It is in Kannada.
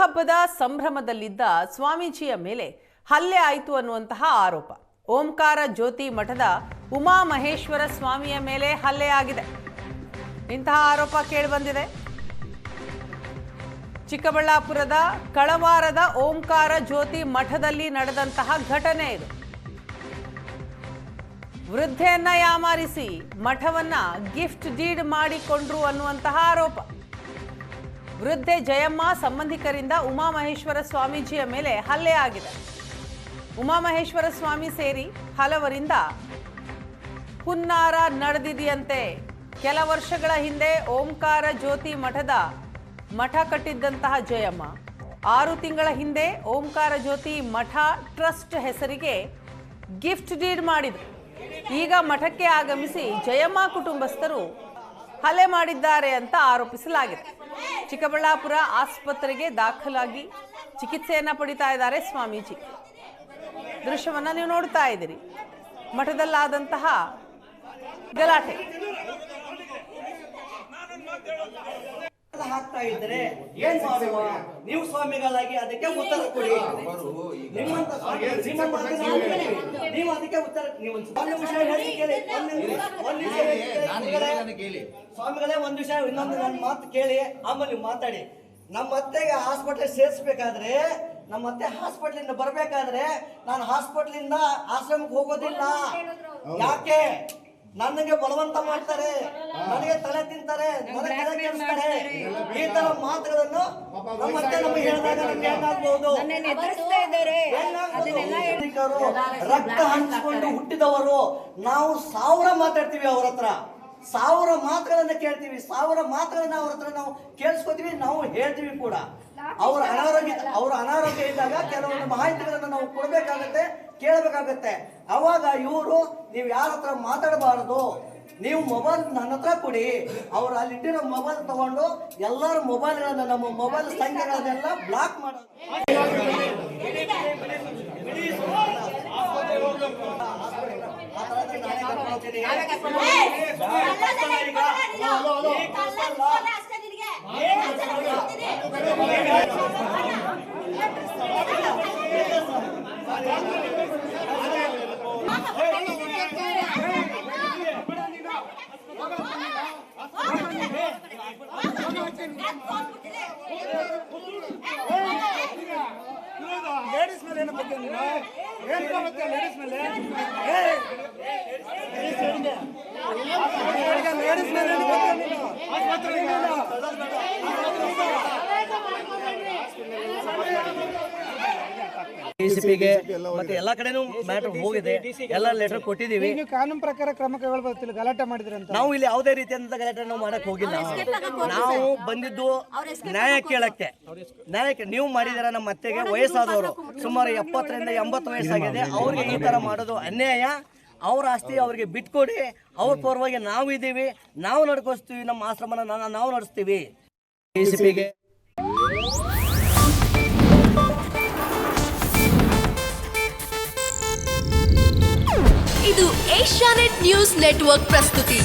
ಹುಟ್ಟುಹಬ್ಬದ ಸಂಭ್ರಮದಲ್ಲಿದ್ದ ಸ್ವಾಮೀಜಿಯ ಮೇಲೆ ಹಲ್ಲೆ ಆಯಿತು ಅನ್ನುವಂತಹ ಆರೋಪ. ಓಂಕಾರ ಜ್ಯೋತಿ ಮಠದ ಉಮಾಮಹೇಶ್ವರ ಸ್ವಾಮಿಯ ಮೇಲೆ ಹಲ್ಲೆ ಆಗಿದೆ. ಇಂತಹ ಆರೋಪ ಕೇಳಿಬಂದಿದೆ. ಚಿಕ್ಕಬಳ್ಳಾಪುರದ ಕಳವಾರದ ಓಂಕಾರ ಜ್ಯೋತಿ ಮಠದಲ್ಲಿ ನಡೆದಂತಹ ಘಟನೆ ಇದು. ವೃದ್ಧೆಯನ್ನ ಯಾಮಾರಿಸಿ ಮಠವನ್ನ ಗಿಫ್ಟ್ ಡೀಡ್ ಮಾಡಿಕೊಂಡ್ರು ಅನ್ನುವಂತಹ ಆರೋಪ. ವೃದ್ಧೆ ಜಯಮ್ಮ ಸಂಬಂಧಿಕರಿಂದ ಉಮಾಮಹೇಶ್ವರ ಸ್ವಾಮೀಜಿಯ ಮೇಲೆ ಹಲ್ಲೆ ಆಗಿದೆ. ಉಮಾಮಹೇಶ್ವರ ಸ್ವಾಮಿ ಸೇರಿ ಹಲವರಿಂದ ಹುನ್ನಾರ ನಡೆದಿದೆಯಂತೆ. ಕೆಲ ವರ್ಷಗಳ ಹಿಂದೆ ಓಂಕಾರ ಜ್ಯೋತಿ ಮಠ ಕಟ್ಟಿದ್ದಂತಹ ಜಯಮ್ಮ 6 ತಿಂಗಳ ಹಿಂದೆ ಓಂಕಾರ ಜ್ಯೋತಿ ಮಠ ಟ್ರಸ್ಟ್ ಹೆಸರಿಗೆ ಗಿಫ್ಟ್ ಡೀಡ್ ಮಾಡಿದ್ರು. ಈಗ ಮಠಕ್ಕೆ ಆಗಮಿಸಿ ಜಯಮ್ಮ ಕುಟುಂಬಸ್ಥರು ಹಲ್ಲೆ ಮಾಡಿದ್ದಾರೆ ಅಂತ ಆರೋಪಿಸಲಾಗಿದೆ. ಚಿಕ್ಕಬಳ್ಳಾಪುರ ಆಸ್ಪತ್ರೆಗೆ ದಾಖಲಾಗಿ ಚಿಕಿತ್ಸೆಯನ್ನ ಪಡಿತಾ ಇದ್ದಾರೆ ಸ್ವಾಮೀಜಿ. ದೃಶ್ಯವನ್ನ ನೀವು ನೋಡ್ತಾ ಇದ್ದೀರಿ. ಮಠದಲ್ಲಾದಂತಹ ಗಲಾಟೆ. ಹಾಕ್ತಾ ಇದ್ರೆ ಏನ್ ಮಾಡುವ? ನೀವು ಸ್ವಾಮಿಗಳಾಗಿ ಅದಕ್ಕೆ ಉತ್ತರ ಕೊಡಿ. ನಿಮ್ಮಂತ ನೀವು ಅದಕ್ಕೆ ಉತ್ತರ ನೀವು ಒಂದು ವಿಷಯ ಹೇಳಿ ಕೇಳಿ. ಸ್ವಾಮಿಗಳೇ ಒಂದು ವಿಷಯ ಇನ್ನೊಂದು ನನ್ನ ಮಾತು ಕೇಳಿ, ಆಮೇಲೆ ನೀವು ಮಾತಾಡಿ. ನಮ್ಮ ಅತ್ತೆಗೆ ಹಾಸ್ಪಿಟಲ್ ಸೇರಿಸ್ಬೇಕಾದ್ರೆ, ನಮ್ಮ ಅತ್ತೆ ಹಾಸ್ಪಿಟ್ಲಿಂದ ಬರ್ಬೇಕಾದ್ರೆ ನಾನು ಹಾಸ್ಪಿಟ್ಲಿಂದ ಆಶ್ರಮಕ್ಕೆ ಹೋಗೋದಿಲ್ಲ. ಯಾಕೆ? ನನಗೆ ಬಲವಂತ ಮಾಡ್ತಾರೆ, ನನಗೆ ತಲೆ ತಿಂತಾರೆ, ನನಗೆ ತಲೆ ಕೆಡಿಸ್ತಾರೆ. ಈ ತರ ಮಾತುಗಳನ್ನು ನಮ್ಮ ಅತ್ತೆ ನಮಗೆ ಹೇಳಿದಾಗ ನಮ್ಗೆ ಏನಾಗಬಹುದು? ರಕ್ತ ಹಂಚಿಕೊಂಡು ಹುಟ್ಟಿದವರು ನಾವು 1000 ಮಾತಾಡ್ತೀವಿ ಅವ್ರ ಹತ್ರ, 1000 ಮಾತುಗಳನ್ನ ಕೇಳ್ತೀವಿ, 1000 ಮಾತುಗಳನ್ನ ಅವ್ರ ಹತ್ರ ನಾವು ಕೇಳಿಸ್ಕೊತೀವಿ, ನಾವು ಹೇಳ್ತೀವಿ ಕೂಡ. ಅವ್ರ ಅನಾರೋಗ್ಯ ಇದ್ದಾಗ ಕೆಲವೊಂದು ಮಾಹಿತಿಗಳನ್ನ ನಾವು ಕೊಡ್ಬೇಕಾಗತ್ತೆ, ಕೇಳಬೇಕಾಗತ್ತೆ. ಅವಾಗ ಇವರು ನೀವು ಯಾರ ಹತ್ರ ಮಾತಾಡಬಾರದು, ನೀವು ಮೊಬೈಲ್ ನನ್ನ ಹತ್ರ ಕೊಡಿ. ಅವ್ರು ಅಲ್ಲಿಟ್ಟಿರೋ ಮೊಬೈಲ್ ತಗೊಂಡು ಎಲ್ಲರ ಮೊಬೈಲ್ಗಳನ್ನ, ನಮ್ಮ ಮೊಬೈಲ್ ಸಂಖ್ಯೆಗಳನ್ನೆಲ್ಲ ಬ್ಲಾಕ್ ಮಾಡೋದು. ಲೇಡೀಸ್ ಮೇಲೆ ಏನು ಬಗ್ಗೆ ಲೇಡೀಸ್ ಮೇಲೆ ಡಿಸಿಪಿಗೆ ಮತ್ತೆ ಎಲ್ಲಾ ಕಡೆನೂ ಮ್ಯಾಟರ್ ಹೋಗಿದೆ, ಎಲ್ಲ ಲೆಟರ್ ಕೊಟ್ಟಿದೀವಿ. ಕಾನೂನು ಪ್ರಕಾರ ಕ್ರಮ ಕೈಗೊಳ್ಳಬೇಕು. ಗಲಾಟೆ ಮಾಡಿದ್ರೆ ಅಂತ ನಾವು ಇಲ್ಲಿ ಯಾವುದೇ ರೀತಿಯಾದಂತ ಗಲಾಟೆ ನಾವು ಮಾಡಕ್ ಹೋಗಿಲ್ಲ. ನಾವು ಬಂದಿದ್ದು ನ್ಯಾಯ ಕೇಳಕ್ಕೆ. ನೀವು ಮಾಡಿದಾರ. ನಮ್ಮ ಅತ್ತೆಗೆ ವಯಸ್ಸಾದವರು, ಸುಮಾರು 70 ರಿಂದ 80 ವಯಸ್ಸಾಗಿದೆ. ಅವ್ರಿಗೆ ಈ ತರ ಮಾಡೋದು ಅನ್ಯಾಯ. ಅವ್ರ ಆಸ್ತಿ ಅವ್ರಿಗೆ ಬಿಟ್ಕೊಡಿ. ಅವ್ರ ಪರವಾಗಿ ನಾವು ಇದ್ದೀವಿ, ನಾವು ನಡ್ಕೊಸ್ತೀವಿ, ನಮ್ಮ ಆಶ್ರಮನ ನಾವು ನಡೆಸ್ತೀವಿ. ಡಿಸಿಪಿಗೆ ಇದು ಏಷ್ಯಾನೆಟ್ ನ್ಯೂಸ್ ನೆಟ್ವರ್ಕ್ ಪ್ರಸ್ತುತಿ.